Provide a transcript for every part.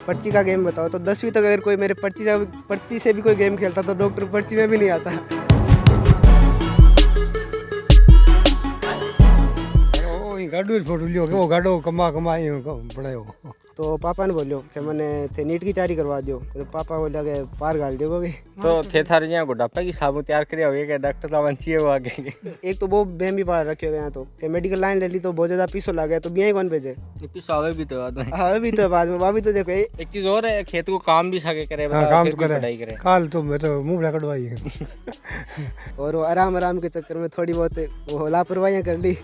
पर्ची का गेम बताओ, तो 10वीं तक अगर कोई मेरे पर्ची से भी कोई गेम खेलता तो डॉक्टर पर्ची में भी नहीं आता। गाड़ो फोटो लियो वो गाड़ो कमाई बनायो। तो पापा ने बोलियो कि मैंने थे नीट की तैयारी करवा दियो, तो पापा बोले कि पार गाल दोगे। तो थे थारे यहाँ बुढ़ापा की साबुन तैयार करे हुए कि डॉक्टर साहब चाहिए वो आगे। एक तो वो बेम भी पढ़ा रखे गए हैं, तो कि मेडिकल लाइन ले ली तो बहुत ज्यादा पीसो लग गया, तो बिया ही कौन भेजे। पीछे आवे भी तो बाद में। हाँ भी तो बाद में भाभी तो देखो एक चीज और है, खेत को काम भी सके करे, हाँ, काम फिर तो भी करे। पढ़ाई करे। काल तो मैं तो मुंह कटवाई है। और वो आराम के चक्कर में थोड़ी बहुत वो लापरवाहियाँ कर ली।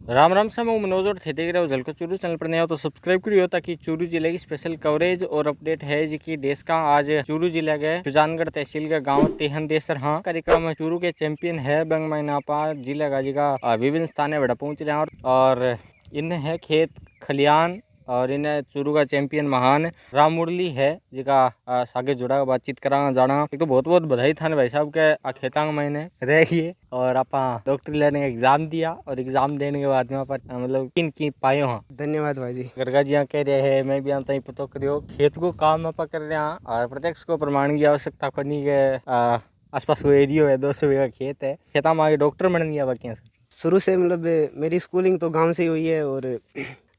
राम राम से मैं मनोज और थे देख रहे हो झलको चूरू चैनल पर नया हो तो सब्सक्राइब करियो, ताकि चूरू जिले की स्पेशल कवरेज और अपडेट है जी की देश का। आज चूरू जिले के सुजानगढ़ तहसील का गांव तेहन देसर हाँ कार्यक्रम में चूरू के चैंपियन है बंग महीनापा जिला गाजी का विभिन्न स्थान बड़ा पहुंच रहे हैं, और इन्हें है खेत खलियान, और इन्हें चूरू का चैंपियन महान राम मुरली है जिका सागे जुड़ा बातचीत करा जाना। एक तो बहुत बहुत बधाई थाने भाई साहब के आ खेतांग महीने रह गए और आपा डॉक्टर लेने का एग्जाम दिया, और एग्जाम देने के बाद में आप मतलब किन की पाए हाँ। धन्यवाद भाई जी। गरगा जी कह रहे हैं, मैं भी आता ही पता करियो खेत को काम आप कर रहे हैं, और प्रत्यक्ष को प्रमाण की आवश्यकता को नहीं के आसपास वो एरियो है 200 बीघा खेत है, खेता में आगे डॉक्टर बन गया बाकी। शुरू से मतलब मेरी स्कूलिंग तो गांव से ही हुई है, और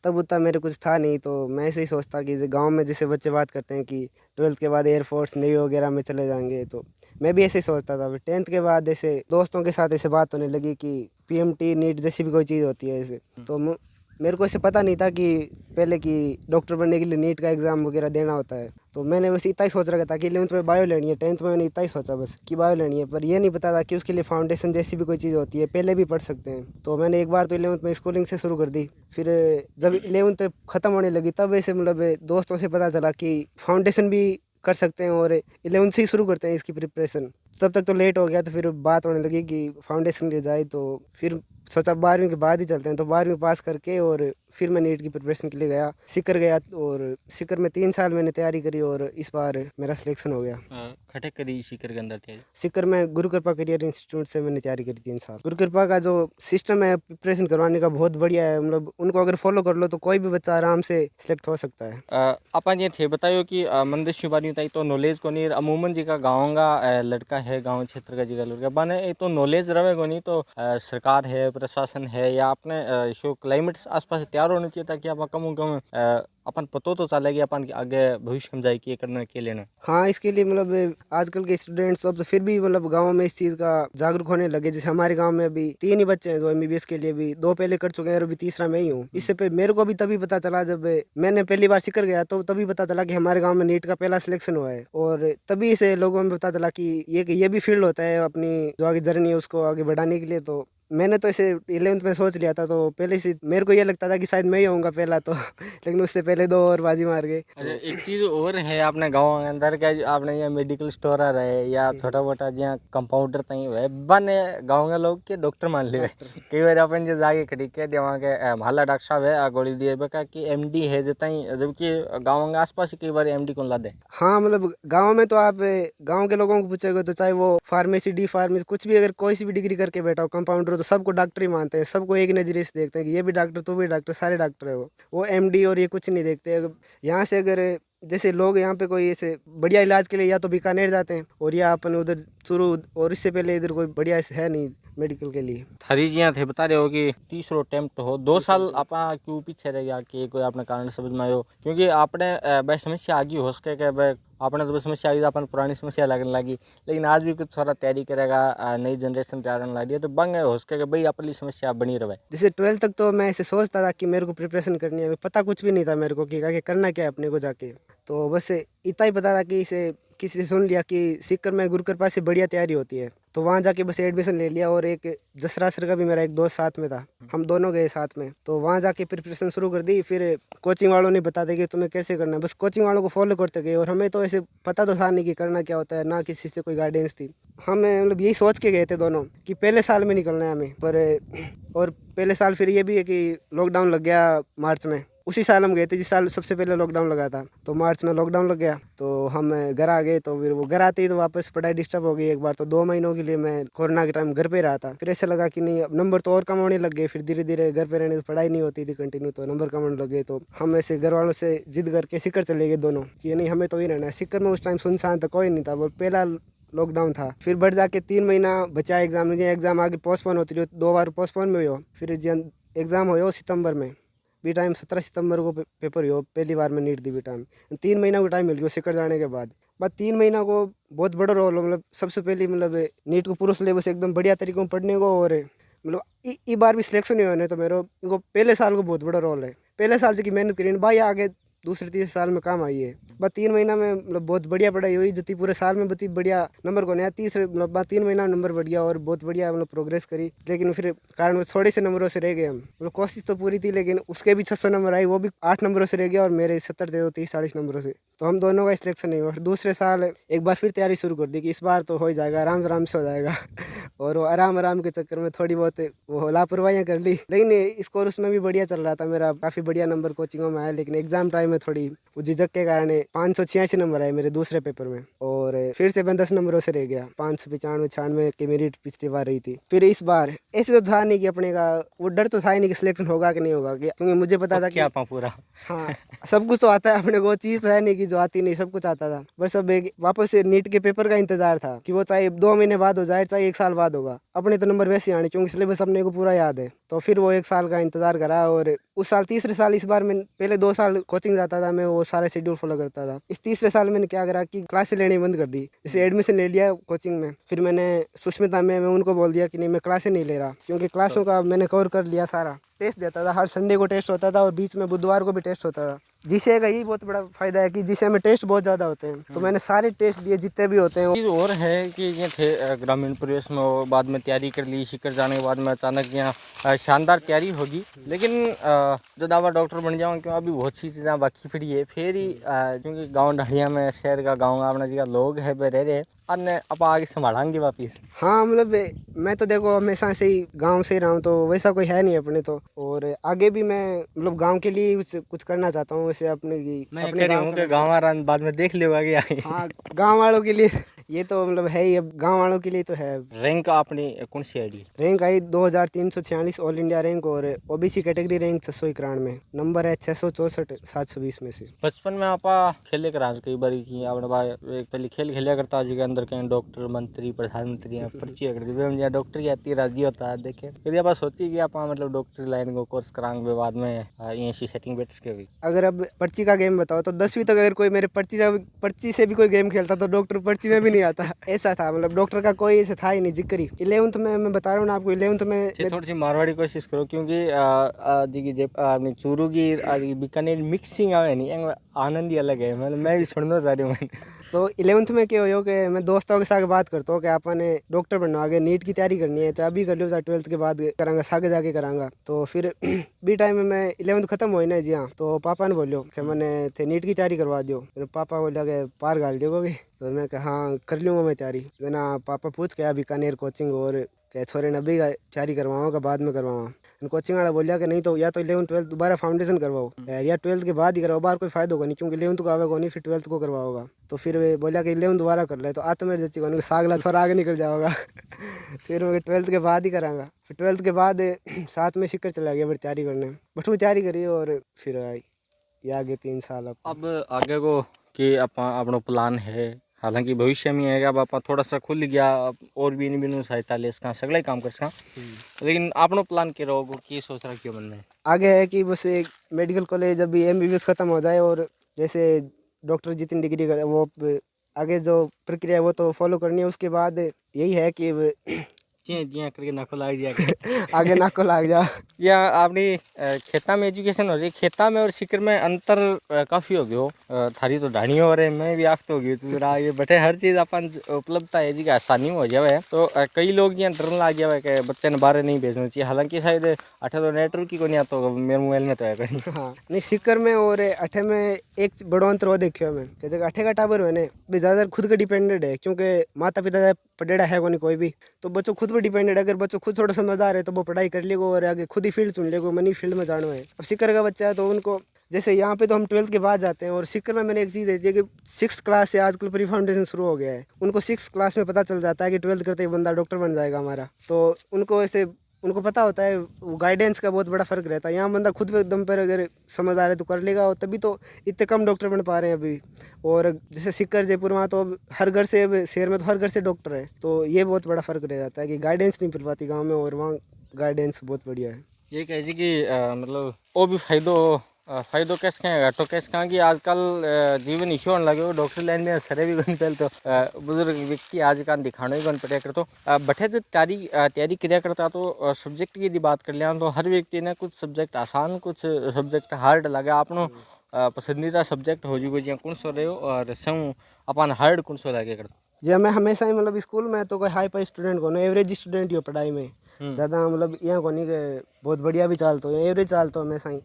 तब उतना मेरे कुछ था नहीं, तो मैं ऐसे ही सोचता कि गांव में जैसे बच्चे बात करते हैं कि 12th के बाद एयरफोर्स नेवी वगैरह में चले जाएंगे, तो मैं भी ऐसे ही सोचता था। 10th के बाद ऐसे दोस्तों के साथ ऐसे बात होने लगी कि पीएमटी नीट जैसी भी कोई चीज़ होती है ऐसे, तो मेरे को ऐसे पता नहीं था कि पहले कि डॉक्टर बनने के लिए नीट का एग्ज़ाम वगैरह देना होता है। तो मैंने बस इतना ही सोच रखा था कि 11th में बायो लेनी है, 10th में मैंने इतना ही सोचा बस कि बायो लेनी है, पर ये नहीं पता था कि उसके लिए फाउंडेशन जैसी भी कोई चीज़ होती है, पहले भी पढ़ सकते हैं। तो मैंने एक बार तो 11th में स्कूलिंग से शुरू कर दी, फिर जब 11th ख़त्म होने लगी तब ऐसे मतलब दोस्तों से पता चला कि फाउंडेशन भी कर सकते हैं और 11th से ही शुरू करते हैं इसकी प्रिपरेशन। तब तक तो लेट हो गया, तो फिर बात होने लगी कि फाउंडेशन के जाए, तो फिर सोचा 12वीं के बाद ही चलते हैं, तो 12वीं पास करके और फिर मैं नीट की प्रिपरेशन के लिए गया, सीकर गया, और सीकर में 3 साल मैंने तैयारी करी और इस बार मेरा सिलेक्शन हो गया। खटक करी सीकर के अंदर तैयारी? सीकर में गुरु कृपा करियर इंस्टीट्यूट से मैंने तैयारी करी 3 साल। गुरु कृपा का जो सिस्टम है प्रिपरेशन करवाने का बहुत बढ़िया है, मतलब उनको अगर फॉलो कर लो तो कोई भी बच्चा आराम से सिलेक्ट हो सकता है। अपन ये थे बतायो कि मंदिर बारी बताई तो नॉलेज को नहीं अमूमन जी का गाँव का लड़का है, गाँव क्षेत्र का जी का लड़का बने ये तो नॉलेज रहे को नहीं, तो सरकार है प्रशासन है या अपने शो क्लाइमेट आसपास तैयार होना चाहिए, ताकि आप कम कम अपन पतो तो चलेगी अपन आगे भविष्य में जाए कि करना के लेना। हाँ, इसके लिए मतलब आजकल के स्टूडेंट्स अब तो फिर भी मतलब गांव में इस चीज़ का जागरूक होने लगे। जैसे हमारे गांव में अभी 3 ही बच्चे हैं जो एमबीबीएस के लिए, भी 2 पहले कर चुके हैं और अभी तीसरा मैं ही हूँ। इससे पे मेरे को भी तभी पता चला जब मैंने पहली बार सीकर गया, तो तभी पता चला कि हमारे गाँव में नीट का पहला सिलेक्शन हुआ है, और तभी से लोगों में पता चला कि ये भी फील्ड होता है अपनी जो आगे जर्नी है उसको आगे बढ़ाने के लिए। तो मैंने तो इसे 11th में सोच लिया था, तो पहले से मेरे को ये लगता था कि शायद मैं ही होऊंगा पहला, तो लेकिन उससे पहले 2 और बाजी मार गए। अच्छा, एक चीज और है अपने गाँव के अंदर का, आपने यहाँ मेडिकल स्टोर रहे या छोटा मोटा जहाँ कंपाउंडर तई है बने गाँव के लोग के डॉक्टर मान ले। कई बार अपन जो जाके खड़ी कह दे वहाँ के महल्ला डॉक्टर साहब है गोली दिए बेका कि एमडी है जो तई, जबकि गाँव के आसपास कई बार एमडी कौन ला दे। हाँ, मतलब गांव में तो आप गांव के लोगों को पूछेगा तो चाहे वो फार्मेसी डी फार्मेसी कुछ भी अगर कोई सी भी डिग्री करके बैठा हो कंपाउंडर, तो सबको डॉक्टर ही मानते हैं, सबको एक नजरिए से देखते हैं कि ये भी डॉक्टर तो भी डॉक्टर, सारे डॉक्टर है वो एमडी और ये कुछ नहीं देखते। यहाँ से अगर जैसे लोग यहाँ पे कोई ऐसे बढ़िया इलाज के लिए या तो बीकानेर जाते हैं, और या अपन उधर चूरू, और इससे पहले इधर कोई बढ़िया है नहीं मेडिकल के लिए। थारी जी थे बता रहे हो कि तीसरो अटेम्प्ट हो 2 साल आप क्यों पीछे रह गया कि कोई आपने कारण समझ में आयो? क्योंकि आपने भाई समस्या आगी हो सके भाई आपने तो समस्या आई अपन पुरानी समस्या लगने लगी, लेकिन आज भी कुछ थोड़ा तैयारी करेगा, नई जनरेशन तैयार होने लगी है, तो बंग हो सके भाई अपनी समस्या बनी रहे। जैसे 12th तक तो मैं ऐसे सोचता था कि मेरे को प्रिपरेशन करनी है, पता कुछ भी नहीं था मेरे को कि आगे करना क्या है अपने को जाके, तो बस इतना ही पता था कि इसे किसी से सुन लिया कि सीकर में गुरु कृपा से बढ़िया तैयारी होती है, तो वहाँ जाके बस एडमिशन ले लिया। और एक जसरा सर का भी मेरा एक दोस्त साथ में था, हम दोनों गए साथ में, तो वहाँ जाके प्रिपरेशन शुरू कर दी। फिर कोचिंग वालों ने बता दें कि तुम्हें कैसे करना है, बस कोचिंग वालों को फॉलो करते गए, और हमें तो ऐसे पता तो था नहीं कि करना क्या होता है, ना किसी से कोई गाइडेंस थी। हमें मतलब यही सोच के गए थे दोनों कि पहले साल में निकलना है हमें, पर और पहले साल फिर ये भी है कि लॉकडाउन लग गया मार्च में, उसी साल हम गए थे जिस साल सबसे पहले लॉकडाउन लगा था। तो मार्च में लॉकडाउन लग गया तो हम घर आ गए। तो फिर वो घर आते ही तो वापस पढ़ाई डिस्टर्ब हो गई एक बार। तो 2 महीनों के लिए मैं कोरोना के टाइम घर पे रहा था। फिर ऐसा लगा कि नहीं, अब नंबर तो और कम होने लग गए। फिर धीरे धीरे घर पे रहने तो पढ़ाई नहीं होती थी कंटिन्यू, तो नंबर कम होने लगे। तो हम ऐसे घर वालों से जिद करके सीकर चले गए दोनों कि नहीं, हमें तो ही रहना है। सीकर में उस टाइम सुनसान था, कोई नहीं था, वो पहला लॉकडाउन था। फिर बढ़ जाके 3 महीना बचा एग्जाम, एग्जाम आगे पोस्टपोन होती रही, 2 बार पोस्टपोन में हो। फिर एग्जाम हो सितंबर में बी टाइम 17 सितंबर को पेपर हो। पहली बार में नीट दी बी टाइम 3 महीना को टाइम मिल गया सिकर जाने के बाद। 3 महीना को बहुत बड़ा रोल हो। मतलब सबसे पहले मतलब नीट को पूरा सिलेबस एकदम बढ़िया तरीके में पढ़ने को, और मतलब ई बार भी सिलेक्शन नहीं होने तो मेरे को पहले साल को बहुत बड़ा रोल है। पहले साल से की मेहनत करी भाई आगे दूसरे तीसरे साल में काम आई है। बस 3 महीना में मतलब बहुत बढ़िया पढ़ाई हुई। जितनी पूरे साल में बती बढ़िया नंबर को नया तीसरे मतलब 3 महीना नंबर बढ़ गया और बहुत बढ़िया मतलब प्रोग्रेस करी। लेकिन फिर कारण थोड़े से नंबरों से रह गए हम। मतलब कोशिश तो पूरी थी लेकिन उसके भी 600 नंबर आई, वो भी 8 नंबरों से रह गया और मेरे 70 थे तो 30-40 नंबरों से। तो हम दोनों का सिलेक्शन नहीं हुआ। फिर दूसरे साल एक बार फिर तैयारी शुरू कर दी कि इस बार तो हो जाएगा, आराम आराम से हो जाएगा। और वो आराम के चक्कर में थोड़ी बहुत वो लापरवाहियाँ कर ली। लेकिन स्कोर उसमें भी बढ़िया चल रहा था मेरा, काफ़ी बढ़िया नंबर कोचिंगों में आया। लेकिन एग्जाम टाइम में थोड़ी झिझक के कारण 586 नंबर आए मेरे दूसरे पेपर में, और फिर से मैं 10 नंबरों से रह गया। 595-96 की मेरिट पिछली बार रही थी। फिर इस बार ऐसे तो था नहीं कि अपने का वो डर तो था ही नहीं कि सिलेक्शन होगा कि नहीं होगा, क्योंकि मुझे पता था कि पूरा हाँ सब कुछ तो आता है अपने को, चीज़ तो है नहीं कि जो आती नहीं, सब कुछ आता था। बस अब एक वापस से नीट के पेपर का इंतजार था कि वो चाहे 2 महीने बाद हो जाए चाहे 1 साल बाद होगा, अपने तो नंबर वैसे आने क्योंकि सिलेबस अपने को पूरा याद है। तो फिर वो 1 साल का इंतजार करा, और उस साल तीसरे साल इस बार मैं पहले 2 साल कोचिंग जाता था, मैं वो सारे शेड्यूल फॉलो करता था। इस तीसरे साल मैंने क्या करा कि क्लासें लेनी बंद कर दी। जैसे एडमिशन ले लिया कोचिंग में, फिर मैंने सुष्मिता में मैं उनको बोल दिया कि नहीं मैं क्लासें नहीं ले रहा, क्योंकि क्लासों का मैंने कवर कर लिया सारा। टेस्ट देता था, हर संडे को टेस्ट होता था और बीच में बुधवार को भी टेस्ट होता था। जिसे का यही बहुत बड़ा फायदा है कि जिसे में टेस्ट बहुत ज़्यादा होते हैं, तो मैंने सारे टेस्ट दिए जितने भी होते हैं। चीज़ और है कि ये थे ग्रामीण परिवेश में और बाद में तैयारी कर ली, शिकर जाने के बाद में अचानक यहाँ शानदार तैयारी होगी। लेकिन जब आप डॉक्टर बन जाओ क्यों अभी बहुत सी चीज़ें बाकी पड़ी है। फिर ही क्योंकि गाँव ढाणिया में शहर का गाँव अपना जी का लोग है रह रहे अन्य अब आगे संभालेंगे वापिस। हाँ मतलब मैं तो देखो हमेशा से ही गांव से रहा हूँ, तो वैसा कोई है नहीं अपने तो। और आगे भी मैं मतलब गांव के लिए कुछ करना चाहता हूँ वैसे अपने गाँव बाद में देख लेगा क्या। हाँ गांव वालों के लिए ये तो मतलब है ही, अब गांव वालों के लिए तो है। रैंक आपने कौन सी आई? रैंक आई 2346 ऑल इंडिया रैंक, और ओबीसी कैटेगरी रैंक 691, नंबर है 664 720 में से। बचपन में आप खेले करा कई बार की आपने एक पहले खेल खेलिया करता जी के अंदर कहीं डॉक्टर मंत्री प्रधानमंत्री पर्ची करती डॉक्टर की आती राजी होता है देखे यदि आप सोची कि आप मतलब डॉक्टरी लाइन को कोर्स कराएंगे बाद में ऐसी सेटिंग बेट्स के भी। अगर अब पर्ची का गेम बताओ तो 10वीं तक अगर कोई मेरे पर्ची से भी कोई गेम खेलता तो डॉक्टर पर्ची में भी नहीं आता। ऐसा था, मतलब डॉक्टर का कोई ऐसे था ही नहीं जिक्र ही। 11th में मैं बता रहा हूँ ना आपको, 11th में थोड़ी सी मारवाड़ी कोशिश करो क्योंकि अपनी चूरू की बीकानेर मिक्सिंग आवे नहीं आनंद ही अलग है। मतलब मैं भी सुनना चाह रही हूँ। तो 11th में क्या हो कि मैं दोस्तों के साथ बात करता हूँ कि आपने डॉक्टर बनना, आगे नीट की तैयारी करनी है, चाहे अभी कर लो चाहे 12th के बाद करांगा, सागे जाके करांगा। तो फिर बी टाइम में मैं 11th खत्म हुई ना जी। हाँ तो पापा ने बोलियो कि मैंने थे नीट की तैयारी करवा दियो। तो पापा बोलिया कि पार गाल दोगे? तो मैं कहा हाँ कर लूँगा मैं तैयारी। ना पापा पूछ के बीकानेर कोचिंग और क्या छोरे ने अभी तैयारी करवाऊँगा बाद में करवाऊँ। कोचिंग वाला बोलिया कि नहीं तो या तो 11th 12th दोबारा फाउंडेशन करवाओ या 12th के बाद ही करवाओ, बाहर कोई फायदा होगा नहीं क्योंकि 11th को आवेगा नहीं फिर 12th को करवाओगा। तो फिर वे बोलिया कि 11th दोबारा कर ले तो आ तो मेरे जच्ची को सागला छोरा आगे निकल जाओगा। फिर मैं 12th के बाद ही करांगा। फिर 12th के बाद साथ में शिकर चला गया फिर तैयारी करने, बट वो तैयारी करी और फिर आई ये आगे 3 साल। अब आगे को कि अपना प्लान है, हालांकि भविष्य में है अब आप थोड़ा सा खुल गया और भी इन बिनु सहायता ले इसका सगला काम कर सका, लेकिन आपनो प्लान के रहोगे कि सोच रहा क्यों मन में आगे है कि बस एक मेडिकल कॉलेज अभी MBBS खत्म हो जाए और जैसे डॉक्टर जितनी डिग्री करे वो आगे जो प्रक्रिया है वो तो फॉलो करनी है। उसके बाद यही है कि जिया करके नाको लाग जाए आगे नाको लाग जा। या अपनी खेता में एजुकेशन हो रही, खेता में और सिकर में अंतर काफ़ी हो गयो। थारी तो ढाणी हो रहे मैं भी आखत हो गई तो ये बटे हर चीज़ अपन उपलब्धता है जी की आसानी हो जाए। तो कई लोग यहाँ डरन लग गया है कि बच्चे ने बाहर नहीं भेजना चाहिए, हालांकि शायद अठे तो नेटवर्क की को नहीं आता होगा मेरे मोबाइल में तो है कहीं। हाँ नहीं सिकर में और अठे में एक बड़ो अंतर हो देखियो मैं कि जगह अठे का टावर है ना भी ज़्यादातर खुद का डिपेंडेंट है, क्योंकि माता पिता पढ़ेड़ा है को नहीं कोई भी, तो बच्चों खुद पर डिपेंडेंट है। अगर बच्चों खुद थोड़ा समझदार है तो वो पढ़ाई कर लेगा और आगे खुद ही फील्ड चुन लेगा, मनी फील्ड में जाना है। अब सिक्कर का बच्चा है तो उनको जैसे यहाँ पे तो हम 12th के बाद जाते हैं, और सिक्कर में मैंने एक चीज़ देखी है कि 6th क्लास से आजकल प्री फाउंडेशन शुरू हो गया है। उनको 6th क्लास में पता चल जाता है कि 12th करते ही बंदा डॉक्टर बन जाएगा हमारा, तो उनको ऐसे उनको पता होता है, वो गाइडेंस का बहुत बड़ा फ़र्क रहता है। यहाँ बंदा खुद पे दम पर अगर समझदार है तो कर लेगा, और तभी तो इतने कम डॉक्टर बन पा रहे हैं अभी। और जैसे सिक्कर जयपुर वहाँ तो अब हर घर से, अब शहर में तो हर घर से डॉक्टर है, तो ये बहुत बड़ा फ़र्क रह जाता है कि गाइडेंस नहीं मिल पाती गाँव में, और वहाँ गाइडेंस बहुत बढ़िया है। ये कह जी कि मतलब वो भी फायदो कैसे कहें घाटो कैसे कहें कि आजकल जीवन इश्यू होने लगे हो डॉक्टर लाइन में सरे भी गन पहले तो बुजुर्ग व्यक्ति आज का दिखाने ही गन पड़े कर तो बठे जो तैयारी क्रिया करता तो सब्जेक्ट की यदि बात कर लिया तो हर व्यक्ति ने कुछ सब्जेक्ट आसान कुछ सब्जेक्ट हार्ड लगे आपनो पसंदीदा सब्जेक्ट हो जी जी कौन सो रहे हो और सं अपन हार्ड कौन सो लगे करता जी मैं हमेशा ही मतलब स्कूल में तो कोई हाई फाई स्टूडेंट को एवरेज स्टूडेंट ही हो पढ़ाई में, ज़्यादा मतलब यहाँ को नहीं कि बहुत बढ़िया भी चालता हूँ, एवरेज चालता हूँ हमेशा ही।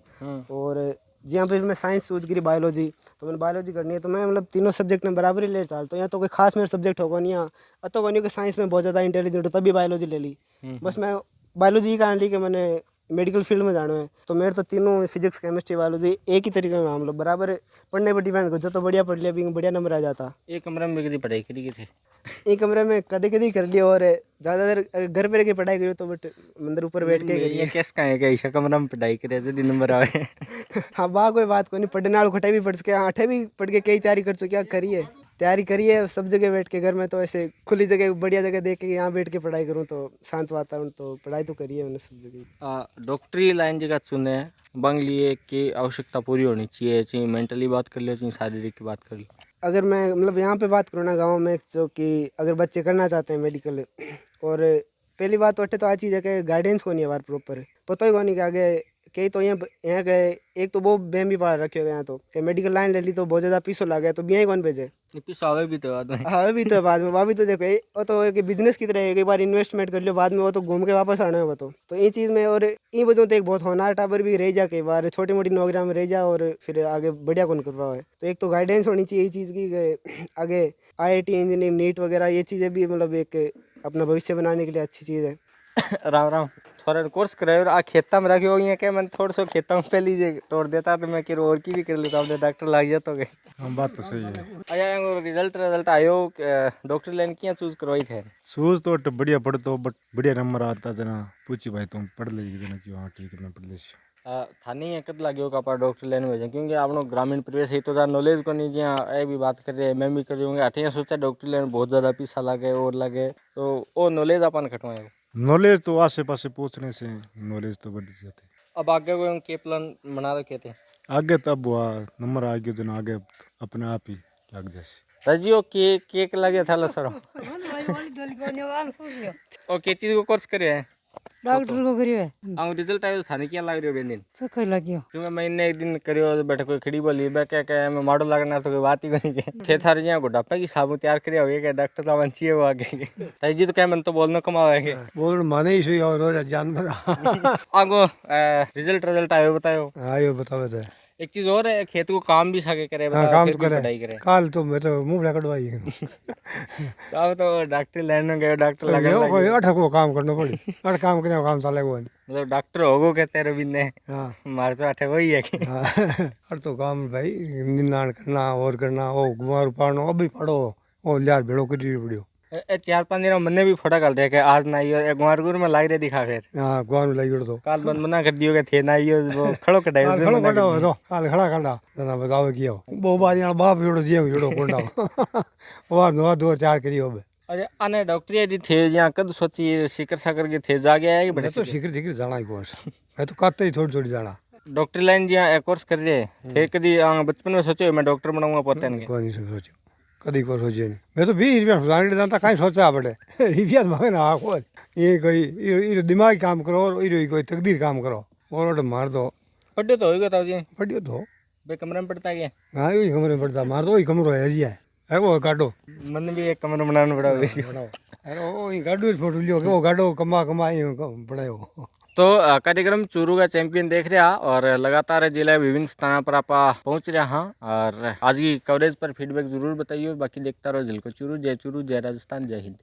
और जहाँ पर मैं साइंस चूज करी बायोलॉजी, तो मैंने बायोलॉजी करनी है तो मैं मतलब तीनों सब्जेक्ट में बराबर ही ले चालता हूँ। यहाँ तो कोई खास मेरा सब्जेक्ट होगा नहीं, यहाँ तो नहीं कि साइंस में बहुत ज़्यादा इंटेलिजेंट हो तभी बायोलॉजी ले ली। बस मैं बायोलॉजी ही कारण ली कि मैंने मेडिकल फील्ड में जाना है, तो मेरे तो तीनों फिजिक्स केमिस्ट्री बायोलॉजी एक ही तरीके में हम लोग बराबर पढ़ने पर डिपेंड कर, जो तो बढ़िया पढ़ लिया भी बढ़िया नंबर आ जाता। एक कमरे में कभी पढ़ाई करी थे एक कमरे में कभी कभी कर लिया, और ज़्यादातर घर पे रह के पढ़ाई करी तो बट मंदिर ऊपर बैठ के ये कैसे कहें कि ऐसा कमरा में पढ़ाई करे तो नंबर आवे हाँ वाह कोई बात को नहीं, पढ़ने वालों खटे भी पढ़ सके, आठे भी पढ़ के कई तैयारी कर चुके, करिए तैयारी करिए सब जगह बैठ के। घर में तो ऐसे खुली जगह बढ़िया जगह देख के यहाँ बैठ के पढ़ाई करूँ तो शांत वातावरण, तो पढ़ाई तो करिए मैंने सब जगह। डॉक्टरी लाइन जगह चुने बंग लिए की आवश्यकता पूरी होनी चाहिए, चाहे मेंटली बात कर लो चाहे शारीरिक की बात कर लो। अगर मैं मतलब यहाँ पे बात करूँ ना गाँव में, जो कि अगर बच्चे करना चाहते हैं मेडिकल, और पहली बात तो अट्ठे तो आ चीज़ है कि गाइडेंस को नहीं है बार प्रॉपर पता ही को नहीं कि आगे कई तो यहाँ गए, एक तो वो बेम भी पढ़ा रखे हो गए तो कि मेडिकल लाइन ले ली तो बहुत ज़्यादा पीसो लगा है, तो भी कौन भेजे पीसो आवे भी तो बाद में हाँ भी तो बाद में वहाँ भी तो देखो वो तो एक बिजनेस की तरह है, एक बार इन्वेस्टमेंट कर लियो बाद में वो तो घूम के वापस आना है वो तो ये चीज़ में। और इन वजह तो एक बहुत होनहार टाबर भी रह जा, कई बार छोटी मोटी नौकरियाँ में रह जा और फिर आगे बढ़िया कौन कर पाओ है। तो एक तो गाइडेंस होनी चाहिए ये चीज़ की, आगे IIT इंजीनियरिंग नीट वगैरह ये चीज़ें भी मतलब एक अपना भविष्य बनाने के लिए अच्छी चीज़ है। राम राम थोड़ा कोर्स कराए और आ खेता में रखे हो गई क्या मैं थोड़ा सा खेता में पहले जे तोड़ देता तो मैं और की भी कर लेता अपने डॉक्टर लग जाता हो गए। हम बात तो सही है। अच्छा रिजल्ट आयो डॉक्टर लाइन क्या चूज करवाई थे? सूझ तो बढ़िया पढ़ तो बट बढ़िया नंबर आता जना पूछी भाई तुम पढ़ ले जना क्यों हाँ ठीक है मैं पढ़ ले थाने कद लगे का आप डॉक्टर लाइन में क्योंकि आपनो ग्रामीण परिवेश है तो नॉलेज को नहीं जहाँ ये भी बात कर रहे हैं मैं भी कर रही हूँ अठे सोचा डॉक्टर लाइन बहुत ज़्यादा पैसा लगे और लगे तो वो नॉलेज अपन खटवाए नॉलेज तो आसे पासे पूछने से नॉलेज तो बढ़ जाती। अब आगे कोई के प्लान बना रखे थे? आगे तब हुआ नंबर आ गया जना आगे अपने आप ही लग जैसे रजियो केक लगे था सर और के चीज को कोर्स करे हैं डॉक्टर को करियो और रिजल्ट आयो थाने क्या लग रही हो बेन तो कोई लगियो क्योंकि मैंने एक दिन करियो बैठे कोई खड़ी बोली मैं क्या मैं माडो लगना तो कोई बात ही नहीं के थे थारे यहाँ गुड्डापा की साबुन तैयार करिया हो गया डॉक्टर सामान चाहिए वो आगे ताई जी तो क्या मन तो बोलना कमावे बोल माने ही सही और जानवर आगो रिजल्ट आयो बतायो आयो बताओ तो एक चीज और है खेत को काम भी सके करे हाँ, काम तो पढ़ाई करे काल तो मैं तो मुंह कटवाई अब तो डॉक्टर लाइन में गए डॉक्टर लगा कोई अठ को काम करना पड़ी अठ काम करने काम साले को मतलब डॉक्टर होगो के तेरे बिन्ने हाँ मार तो अठे वही है कि और तो काम भाई निंदान करना और करना ओ गुमार पाड़ना अभी पढ़ो ओ लियार भेड़ो करी पड़ियो 4-5 दिन मन्ने भी फोटा कर दे के आज ना आइयो एक गुआर में लाग रे दिखा फिर हाँ गुआर में लगी तो काल बंद मना कर दियो के थे ना आइयो वो खड़ो कटाई काल खड़ा खड़ा हो तो काल खड़ा खड़ा जना बताओ कियो बो बारी बाप जोड़ो जियो जोड़ो कोंडा और दो दो चार करियो बे अरे आने डॉक्टर ये थे यहाँ कद सोची शिखर सागर के थे जागे आए कि बड़े तो शिखर शिखर जाना ही कोर्स मैं तो काते ही थोड़ी थोड़ी जाना डॉक्टर लाइन जी एक कोर्स कर रहे थे कदी बचपन में सोचो मैं डॉक्टर बनाऊंगा पोते ने कोई नहीं सोचो कदी को सोचे नहीं मैं तो 20 रुपया जाने जानता कहीं सोचा पड़े रुपया मांगे ना आखो ये कोई दिमाग काम करो और कोई तकदीर काम करो और मार दो पढ़ियो तो होगा ताऊ जी पढ़ियो तो बे कमरे में पढ़ता क्या हाँ वही कमरे में पड़ता मार दो वही कमरो है जी है अरे वो काटो मन भी एक कमरा बनाना पड़ा अरे वो गाडो फोटो लियो वो गाडो कमा कमाई पड़े हो तो कार्यक्रम चूरू का चैंपियन देख रहा और लगातार जिले विभिन्न स्थानों पर आप पहुंच रहा हाँ और आज की कवरेज पर फीडबैक जरूर बताइए। बाकी देखता रहो झलको चूरू, जय राजस्थान, जय हिंद।